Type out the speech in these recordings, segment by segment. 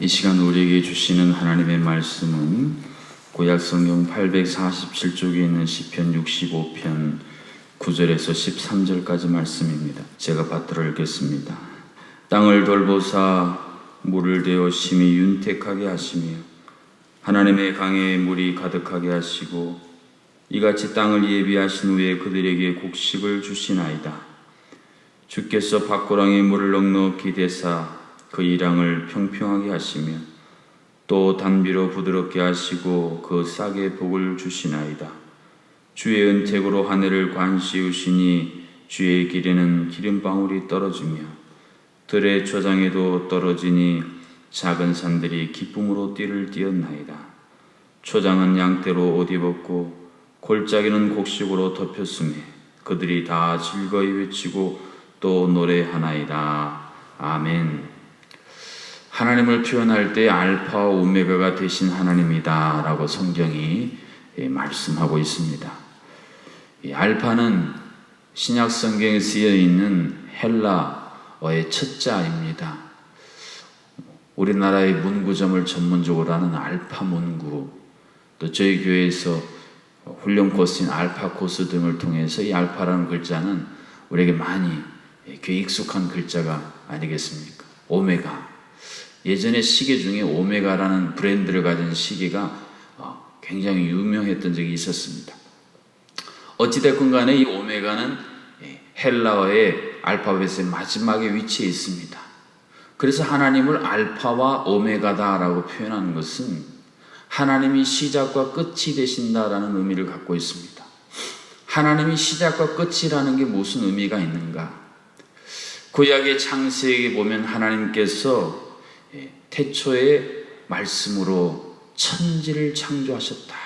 이 시간 우리에게 주시는 하나님의 말씀은 구약성경 847쪽에 있는 시편 65편 9절에서 13절까지 말씀입니다. 제가 받들어 읽겠습니다. 땅을 돌보사 물을 대어 심히 윤택하게 하시며 하나님의 강에 물이 가득하게 하시고 이같이 땅을 예비하신 후에 그들에게 곡식을 주시나이다. 주께서 밭고랑에 물을 넉넉히 대사 그 이랑을 평평하게 하시며 또 단비로 부드럽게 하시고 그 싹에 복을 주시나이다. 주의 은택으로 하늘을 관시우시니 주의 길에는 기름방울이 떨어지며 들의 초장에도 떨어지니 작은 산들이 기쁨으로 띠를 띄었나이다. 초장은 양떼로 옷 입었고 골짜기는 곡식으로 덮였으며 그들이 다 즐거이 외치고 또 노래하나이다. 아멘. 하나님을 표현할 때 알파와 오메가가 되신 하나님이다 라고 성경이 말씀하고 있습니다. 이 알파는 신약 성경에 쓰여 있는 헬라어의 첫 자입니다. 우리나라의 문구점을 전문적으로 하는 알파 문구, 또 저희 교회에서 훈련 코스인 알파 코스 등을 통해서 이 알파라는 글자는 우리에게 많이 귀에 익숙한 글자가 아니겠습니까? 오메가. 예전에 시계 중에 오메가라는 브랜드를 가진 시계가 굉장히 유명했던 적이 있었습니다. 어찌됐건 간에 이 오메가는 헬라어의 알파벳의 마지막에 위치해 있습니다. 그래서 하나님을 알파와 오메가다라고 표현하는 것은 하나님이 시작과 끝이 되신다라는 의미를 갖고 있습니다. 하나님이 시작과 끝이라는 게 무슨 의미가 있는가? 구약의 창세기에 보면 하나님께서 태초의 말씀으로 천지를 창조하셨다.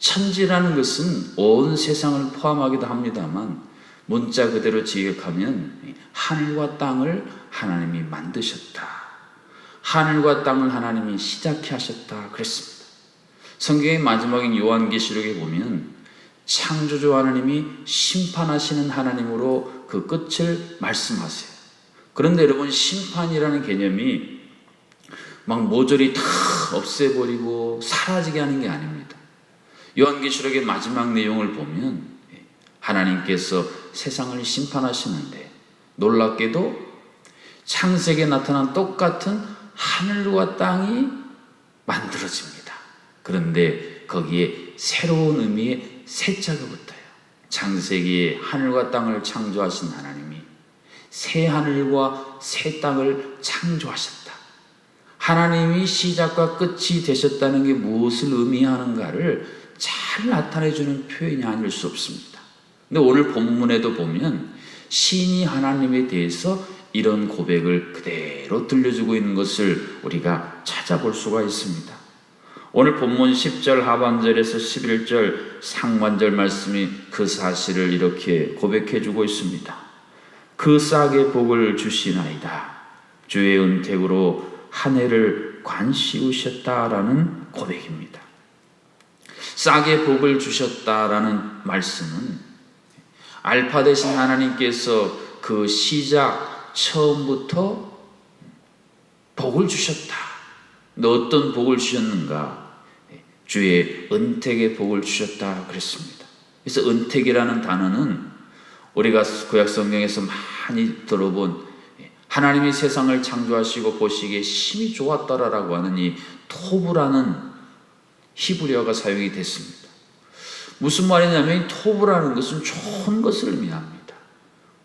천지라는 것은 온 세상을 포함하기도 합니다만 문자 그대로 지역하면 하늘과 땅을 하나님이 만드셨다. 하늘과 땅을 하나님이 시작해 하셨다 그랬습니다. 성경의 마지막인 요한계시록에 보면 창조주 하나님이 심판하시는 하나님으로 그 끝을 말씀하세요. 그런데 여러분, 심판이라는 개념이 막 모조리 다 없애버리고 사라지게 하는 게 아닙니다. 요한계시록의 마지막 내용을 보면 하나님께서 세상을 심판하시는데 놀랍게도 창세기에 나타난 똑같은 하늘과 땅이 만들어집니다. 그런데 거기에 새로운 의미의 새자가 붙어요. 창세기에 하늘과 땅을 창조하신 하나님이 새 하늘과 새 땅을 창조하셨다. 하나님이 시작과 끝이 되셨다는 게 무엇을 의미하는가를 잘 나타내주는 표현이 아닐 수 없습니다. 근데 오늘 본문에도 보면 신이 하나님에 대해서 이런 고백을 그대로 들려주고 있는 것을 우리가 찾아볼 수가 있습니다. 오늘 본문 10절 하반절에서 11절 상반절 말씀이 그 사실을 이렇게 고백해주고 있습니다. 그 싹에 복을 주시나이다. 주의 은택으로 한 해를 관시우셨다라는 고백입니다. 싹에 복을 주셨다라는 말씀은 알파 되신 하나님께서 그 시작 처음부터 복을 주셨다. 근데 어떤 복을 주셨는가? 주의 은택의 복을 주셨다 그랬습니다. 그래서 은택이라는 단어는 우리가 구약 성경에서 많이 들어본 하나님이 세상을 창조하시고 보시기에 심히 좋았더라라고 하는 이 토브라는 히브리어가 사용이 됐습니다. 무슨 말이냐면 이 토브라는 것은 좋은 것을 의미합니다.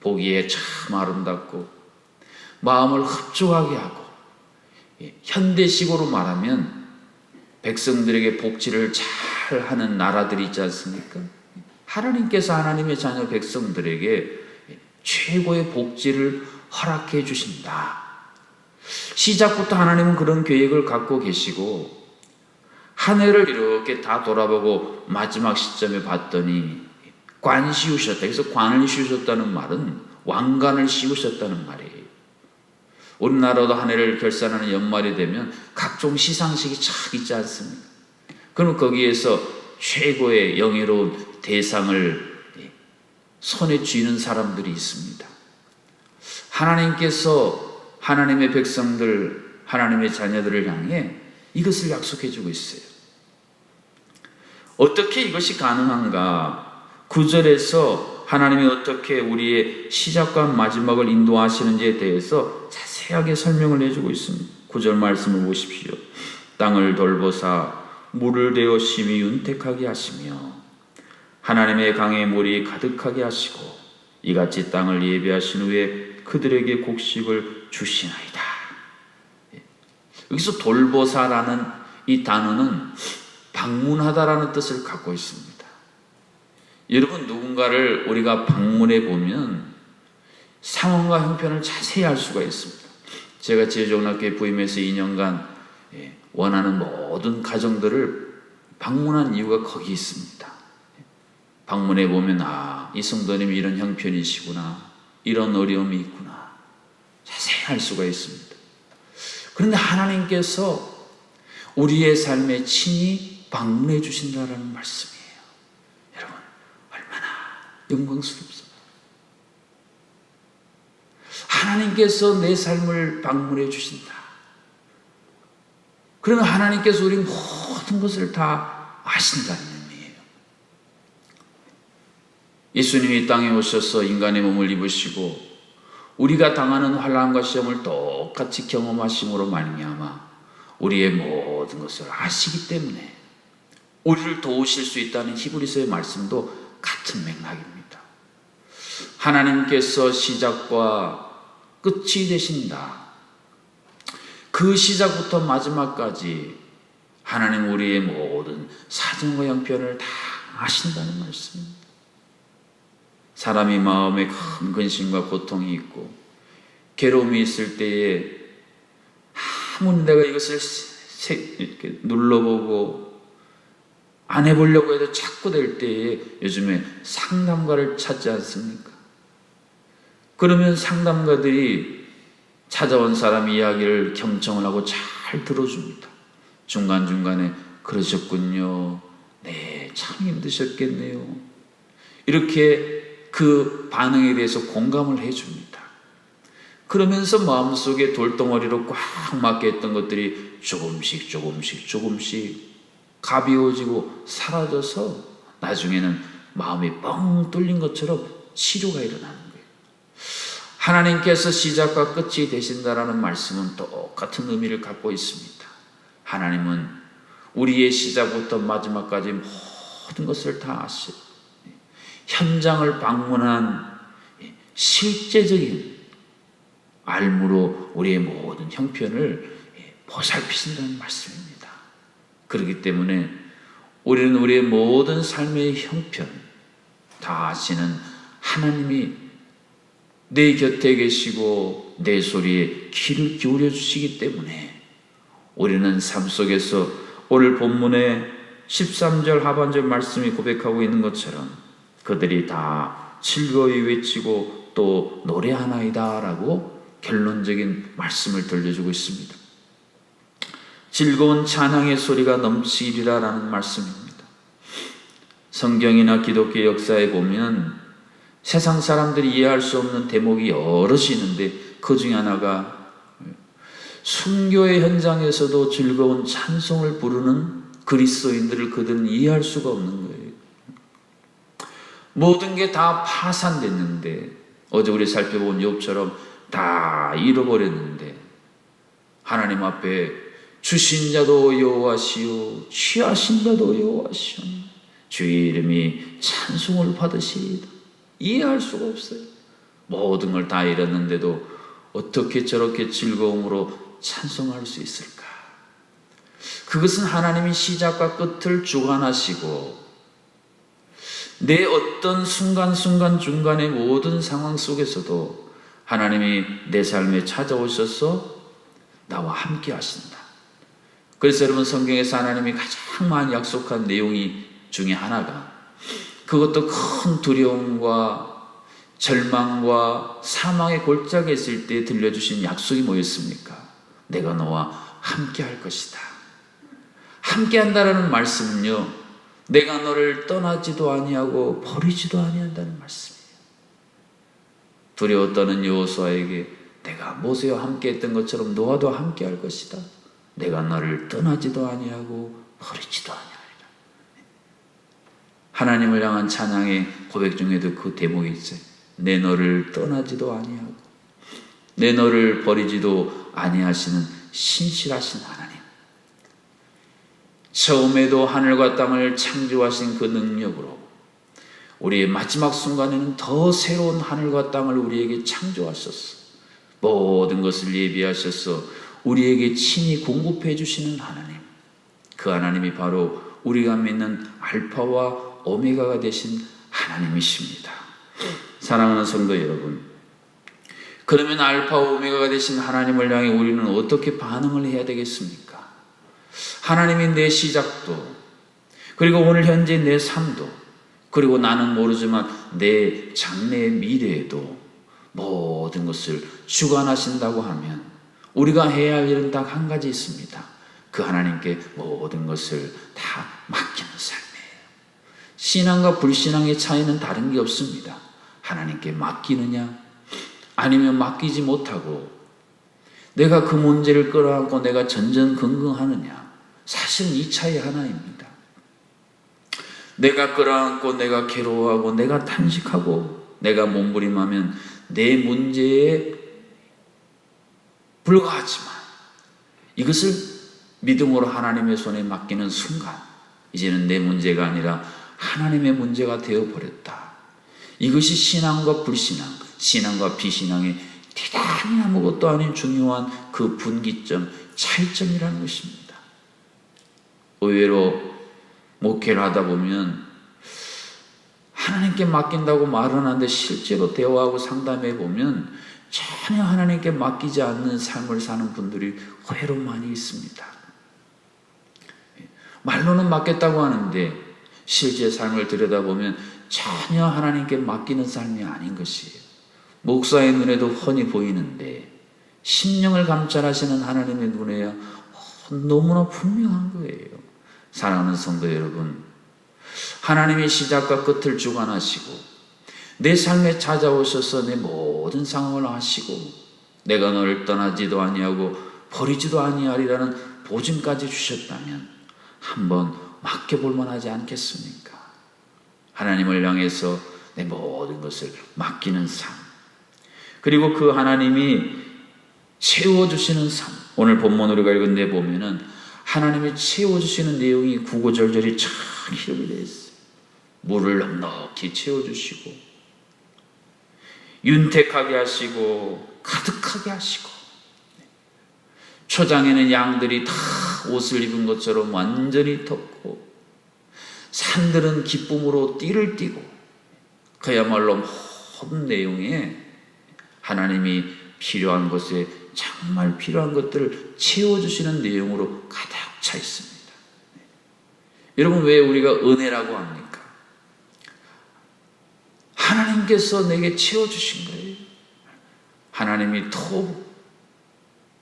보기에 참 아름답고 마음을 흡족하게 하고, 현대식으로 말하면 백성들에게 복지를 잘 하는 나라들이 있지 않습니까? 하나님께서 하나님의 자녀 백성들에게 최고의 복지를 허락해 주신다. 시작부터 하나님은 그런 계획을 갖고 계시고 한 해를 이렇게 다 돌아보고 마지막 시점에 봤더니 관 씌우셨다. 그래서 관을 씌우셨다는 말은 왕관을 씌우셨다는 말이에요. 우리나라도 한 해를 결산하는 연말이 되면 각종 시상식이 착 있지 않습니까? 그럼 거기에서 최고의 영예로운 대상을 손에 쥐는 사람들이 있습니다. 하나님께서 하나님의 백성들 하나님의 자녀들을 향해 이것을 약속해 주고 있어요. 어떻게 이것이 가능한가? 9절에서 하나님이 어떻게 우리의 시작과 마지막을 인도하시는지에 대해서 자세하게 설명을 해주고 있습니다. 9절 말씀을 보십시오. 땅을 돌보사 물을 대어 심히 윤택하게 하시며 하나님의 강에 물이 가득하게 하시고 이같이 땅을 예비하신 후에 그들에게 곡식을 주시나이다. 여기서 돌보사라는 이 단어는 방문하다라는 뜻을 갖고 있습니다. 여러분, 누군가를 우리가 방문해 보면 상황과 형편을 자세히 알 수가 있습니다. 제가 지혜종합교회 부임해서 2년간 원하는 모든 가정들을 방문한 이유가 거기 있습니다. 방문해 보면 이 성도님이 이런 형편이시구나, 이런 어려움이 있구나, 자세히 알 수가 있습니다. 그런데 하나님께서 우리의 삶에 친히 방문해 주신다라는 말씀이에요. 여러분, 얼마나 영광스럽습니다. 하나님께서 내 삶을 방문해 주신다. 그러면 하나님께서 우리 모든 것을 다 아신다는 의미예요. 예수님이 이 땅에 오셔서 인간의 몸을 입으시고 우리가 당하는 환난과 시험을 똑같이 경험하심으로 말미암아 우리의 모든 것을 아시기 때문에 우리를 도우실 수 있다는 히브리서의 말씀도 같은 맥락입니다. 하나님께서 시작과 끝이 되신다. 그 시작부터 마지막까지 하나님 우리의 모든 사정과 형편을 다 아신다는 말씀입니다. 사람이 마음에 큰 근심과 고통이 있고 괴로움이 있을 때에 아무리 내가 이것을 이렇게 눌러보고 안 해보려고 해도 자꾸 될 때에 요즘에 상담가를 찾지 않습니까? 그러면 상담가들이 찾아온 사람 이야기를 경청을 하고 잘 들어줍니다. 중간중간에 그러셨군요. 네, 참 힘드셨겠네요. 이렇게 그 반응에 대해서 공감을 해줍니다. 그러면서 마음속에 돌덩어리로 꽉 막혀 있던 것들이 조금씩 가벼워지고 사라져서 나중에는 마음이 뻥 뚫린 것처럼 치료가 일어나는 거예요. 하나님께서 시작과 끝이 되신다라는 말씀은 똑같은 의미를 갖고 있습니다. 하나님은 우리의 시작부터 마지막까지 모든 것을 다 아시고 현장을 방문한 실제적인 알무로 우리의 모든 형편을 보살피신다는 말씀입니다. 그렇기 때문에 우리는 우리의 모든 삶의 형편 다 아시는 하나님이 내 곁에 계시고 내 소리에 귀를 기울여 주시기 때문에 우리는 삶 속에서 오늘 본문의 13절 하반절 말씀이 고백하고 있는 것처럼 그들이 다 즐거이 외치고 또 노래하나이다 라고 결론적인 말씀을 들려주고 있습니다. 즐거운 찬양의 소리가 넘치리라 라는 말씀입니다. 성경이나 기독교 역사에 보면 세상 사람들이 이해할 수 없는 대목이 여럿이 있는데 그 중에 하나가 순교의 현장에서도 즐거운 찬송을 부르는 그리스도인들을 그들은 이해할 수가 없는 거예요. 모든 게 다 파산됐는데 어제 우리 살펴본 욥처럼 다 잃어버렸는데 하나님 앞에 주신 자도 여호와시오 취하신 자도 여호와시오 주의 이름이 찬송을 받으시리이다. 이해할 수가 없어요. 모든 걸 다 잃었는데도 어떻게 저렇게 즐거움으로 찬송할 수 있을까? 그것은 하나님이 시작과 끝을 주관하시고 내 어떤 순간순간 중간의 모든 상황 속에서도 하나님이 내 삶에 찾아오셔서 나와 함께 하신다. 그래서 여러분 성경에서 하나님이 가장 많이 약속한 내용이 중에 하나가 그것도 큰 두려움과 절망과 사망의 골짜기에 있을 때 들려주신 약속이 뭐였습니까? 내가 너와 함께 할 것이다. 함께 한다라는 말씀은요, 내가 너를 떠나지도 아니하고 버리지도 아니한다는 말씀이에요. 두려워 떠는 여호수아에게 내가 모세와 함께 했던 것처럼 너와도 함께 할 것이다. 내가 너를 떠나지도 아니하고 버리지도 아니하리라. 하나님을 향한 찬양의 고백 중에도 그 대목이 있어요. 내 너를 떠나지도 아니하고 내 너를 버리지도 아니하시는 신실하신 하나님. 처음에도 하늘과 땅을 창조하신 그 능력으로 우리의 마지막 순간에는 더 새로운 하늘과 땅을 우리에게 창조하셨어. 모든 것을 예비하셔서 우리에게 친히 공급해 주시는 하나님. 그 하나님이 바로 우리가 믿는 알파와 오메가가 되신 하나님이십니다. 사랑하는 성도 여러분, 그러면 알파와 오메가가 되신 하나님을 향해 우리는 어떻게 반응을 해야 되겠습니까? 하나님이 내 시작도, 그리고 오늘 현재 내 삶도, 그리고 나는 모르지만 내 장래의 미래에도 모든 것을 주관하신다고 하면 우리가 해야 할 일은 딱 한 가지 있습니다. 그 하나님께 모든 것을 다 맡기는 삶이에요. 신앙과 불신앙의 차이는 다른 게 없습니다. 하나님께 맡기느냐 아니면 맡기지 못하고 내가 그 문제를 끌어안고 내가 전전긍긍하느냐, 사실은 이 차이 하나입니다. 내가 끌어안고 내가 괴로워하고 내가 탄식하고 내가 몸부림하면 내 문제에 불과하지만 이것을 믿음으로 하나님의 손에 맡기는 순간 이제는 내 문제가 아니라 하나님의 문제가 되어버렸다. 이것이 신앙과 불신앙, 신앙과 비신앙의 대단히 아무것도 아닌 중요한 그 분기점, 차이점이라는 것입니다. 의외로 목회를 하다 보면 하나님께 맡긴다고 말은 하는데 실제로 대화하고 상담해 보면 전혀 하나님께 맡기지 않는 삶을 사는 분들이 의외로 많이 있습니다. 말로는 맡겼다고 하는데 실제 삶을 들여다보면 전혀 하나님께 맡기는 삶이 아닌 것이에요. 목사의 눈에도 훤히 보이는데 심령을 감찰하시는 하나님의 눈에야 너무나 분명한 거예요. 사랑하는 성도 여러분, 하나님의 시작과 끝을 주관하시고 내 삶에 찾아오셔서 내 모든 상황을 아시고 내가 너를 떠나지도 아니하고 버리지도 아니하리라는 보증까지 주셨다면 한번 맡겨볼 만하지 않겠습니까? 하나님을 향해서 내 모든 것을 맡기는 삶, 그리고 그 하나님이 채워주시는 삶. 오늘 본문 우리가 읽은 데 보면은 하나님이 채워주시는 내용이 구구절절이 참 기록이 되어 있어요. 물을 넉넉히 채워주시고 윤택하게 하시고 가득하게 하시고, 초장에는 양들이 다 옷을 입은 것처럼 완전히 덮고 산들은 기쁨으로 띠를 띠고, 그야말로 모든 내용에 하나님이 필요한 것에 정말 필요한 것들을 채워주시는 내용으로 가득 차 있습니다. 여러분, 왜 우리가 은혜라고 합니까? 하나님께서 내게 채워주신 거예요. 하나님이 더욱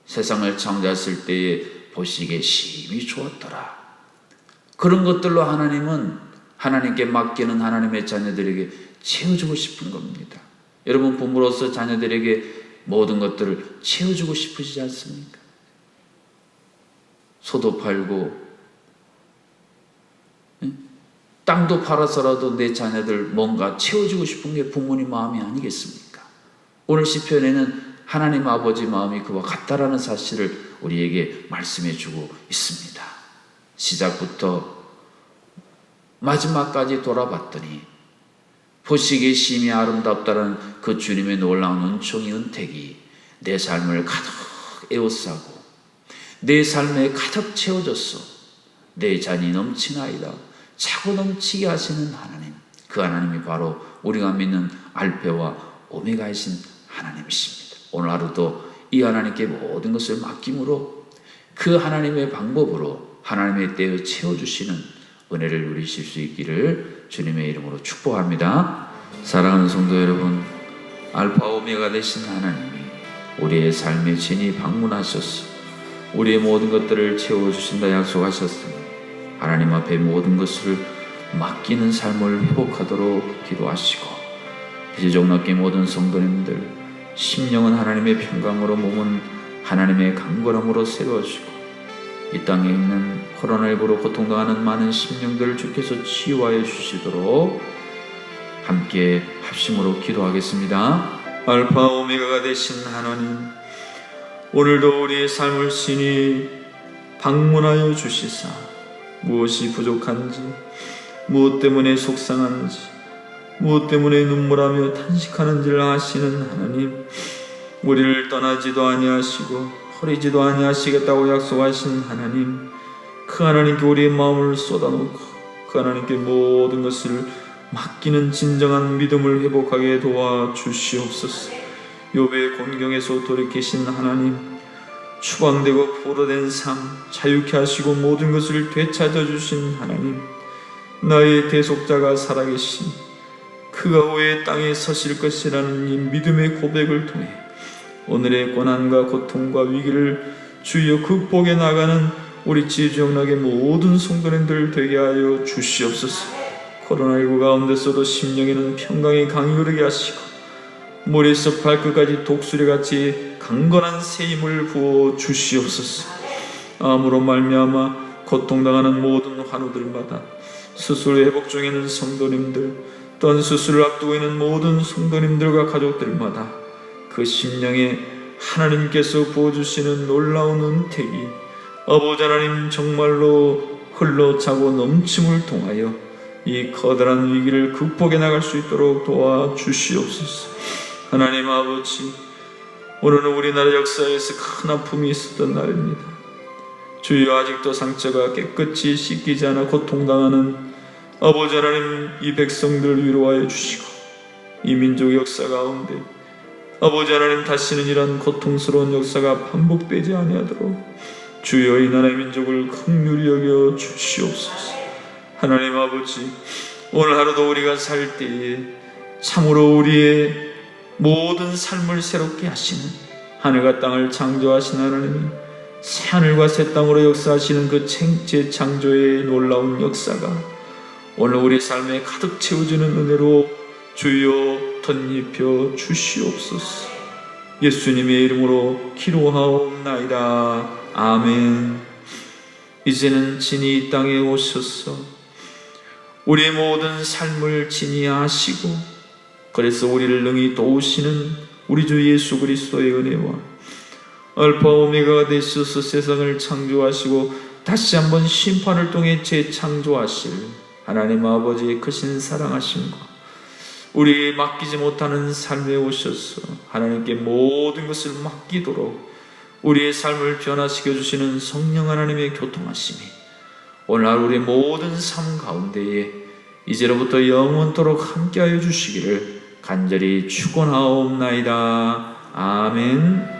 세상을 창조했을 때에 보시기에 심히 좋았더라. 그런 것들로 하나님은 하나님께 맡기는 하나님의 자녀들에게 채워주고 싶은 겁니다. 여러분, 부모로서 자녀들에게 모든 것들을 채워주고 싶으시지 않습니까? 소도 팔고 땅도 팔아서라도 내 자녀들 뭔가 채워주고 싶은 게 부모님 마음이 아니겠습니까? 오늘 시편에는 하나님 아버지 마음이 그와 같다라는 사실을 우리에게 말씀해 주고 있습니다. 시작부터 마지막까지 돌아봤더니 보시기에 심히 아름답다는 그 주님의 놀라운 은총이, 은택이 내 삶을 가득 에워싸고 내 삶에 가득 채워졌어. 내 잔이 넘치나이다. 차고 넘치게 하시는 하나님, 그 하나님이 바로 우리가 믿는 알파와 오메가이신 하나님이십니다. 오늘 하루도 이 하나님께 모든 것을 맡김으로 그 하나님의 방법으로 하나님의 때에 채워주시는 은혜를 누리실 수 있기를 주님의 이름으로 축복합니다. 사랑하는 성도 여러분, 알파 오메가 되신 하나님이 우리의 삶에 진히 방문하셔서 우리의 모든 것들을 채워주신다 약속하셨습니다. 하나님 앞에 모든 것을 맡기는 삶을 회복하도록 기도하시고, 이제 종락계 모든 성도님들 심령은 하나님의 평강으로, 몸은 하나님의 강건함으로 세워지고, 이 땅에 있는 코로나19로 고통당하는 많은 심령들을 주께서 치유하여 주시도록 함께 합심으로 기도하겠습니다. 알파 오메가가 되신 하나님, 오늘도 우리의 삶을 친히 방문하여 주시사 무엇이 부족한지, 무엇 때문에 속상한지, 무엇 때문에 눈물하며 탄식하는지를 아시는 하나님, 우리를 떠나지도 아니하시고 버리지도 아니하시겠다고 약속하신 하나님, 그 하나님께 우리의 마음을 쏟아놓고 그 하나님께 모든 것을 맡기는 진정한 믿음을 회복하게 도와주시옵소서. 욥의 곤경에서 돌이키신 하나님, 추방되고 포로된 삶 자유케 하시고 모든 것을 되찾아 주신 하나님, 나의 대속자가 살아계신, 그가 후에 땅에 서실 것이라는 이 믿음의 고백을 통해 오늘의 고난과 고통과 위기를 주여 극복해 나가는 우리 지주영락의 모든 성도님들 되게 하여 주시옵소서. 코로나19 가운데서도 심령에는 평강의 강이 흐르게 하시고 머리에서 발끝까지 독수리같이 강건한 새 힘을 부어 주시옵소서. 암으로 말미암아 고통당하는 모든 환우들마다, 수술 회복 중에 있는 성도님들, 또한 수술을 앞두고 있는 모든 성도님들과 가족들마다 그 심령에 하나님께서 부어주시는 놀라운 은택이 아버지 하나님 정말로 흘러차고 넘침을 통하여 이 커다란 위기를 극복해 나갈 수 있도록 도와주시옵소서. 하나님 아버지, 오늘은 우리나라 역사에서 큰 아픔이 있었던 날입니다. 주여, 아직도 상처가 깨끗이 씻기지 않아 고통당하는 아버지 하나님, 이 백성들을 위로하여 주시고 이 민족 역사 가운데 아버지 하나님, 다시는 이런 고통스러운 역사가 반복되지 아니하도록 주여 이 나라의 민족을 긍휼히 여겨 주시옵소서. 하나님 아버지, 오늘 하루도 우리가 살 때에 참으로 우리의 모든 삶을 새롭게 하시는, 하늘과 땅을 창조하신 하나님, 새하늘과 새 땅으로 역사하시는 그 재창조의 놀라운 역사가 오늘 우리 삶에 가득 채워지는 은혜로 주여 덧입혀 주시옵소서. 예수님의 이름으로 기도하옵나이다. 아멘. 이제는 진히 이 땅에 오셔서 우리의 모든 삶을 진히 아시고, 그래서 우리를 능히 도우시는 우리 주 예수 그리스도의 은혜와 알파 오메가가 되셔서 세상을 창조하시고 다시 한번 심판을 통해 재창조하실 하나님 아버지의 크신 사랑하심과 우리 맡기지 못하는 삶에 오셔서 하나님께 모든 것을 맡기도록 우리의 삶을 변화시켜 주시는 성령 하나님의 교통하심이 오늘 하루 우리의 모든 삶 가운데에 이제로부터 영원토록 함께하여 주시기를 간절히 축원하옵나이다. 아멘.